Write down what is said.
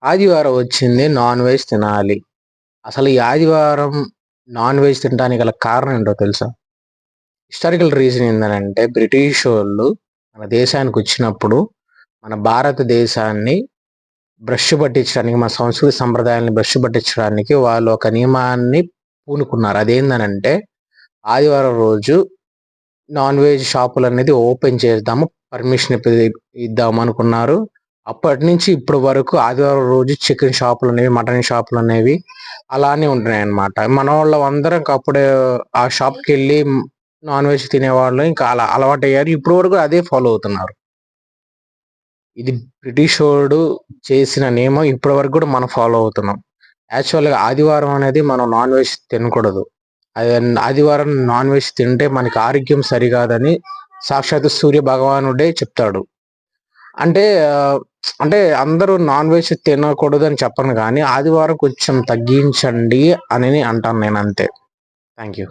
ఆదివారం వచ్చింది non veg తినాలి. అసలు ఈ ఆదివారం నాన్ వెజ్ తినడానికి గల కారణం ఏంటో తెలుసా? హిస్టారికల్ రీజన్ ఏందనంటే బ్రిటిషోళ్ళు మన దేశానికి వచ్చినప్పుడు మన భారతదేశాన్ని బ్రష్ పట్టించడానికి, మన సంస్కృతి సంప్రదాయాల్ని బ్రష్ పట్టించడానికి వాళ్ళు ఒక నియమాన్ని పూనుకున్నారు. అదేందనంటే ఆదివారం రోజు నాన్ వెజ్ షాపులనేది ఓపెన్ చేద్దాము, పర్మిషన్ ఇద్దాం అనుకున్నారు. అప్పటి నుంచి ఇప్పటి వరకు ఆదివారం రోజు చికెన్ షాపులనేవి, మటన్ షాపులనేవి అలానే ఉంటున్నాయన్నమాట. మనోళ్ళం అందరం అప్పుడే ఆ షాప్‌కెళ్ళి నాన్ వెజ్ తినేవాళ్ళు. ఇంకా అలా అలవాటయ్యారు. ఇప్పటి వరకు అదే ఫాలో అవుతున్నారు. ఇది బ్రిటిషోడు చేసిన నియమం ఇప్పటి వరకు కూడా మనం ఫాలో అవుతున్నాం. యాక్చువల్‌గా ఆదివారం అనేది మనం నాన్ వెజ్ తినకూడదు. ఆదివారం నాన్ వెజ్ తింటే మనకి ఆరోగ్యం సరికాదని సాక్షాత్తు సూర్య భగవానుడే చెప్తాడు. అంటే అంటే అందరూ నాన్ వెజ్ తినకూడదని చెప్పను గానీ, ఆదివారం కొంచెం తగ్గించండి అని అంటాను నేనంతే. Thank you.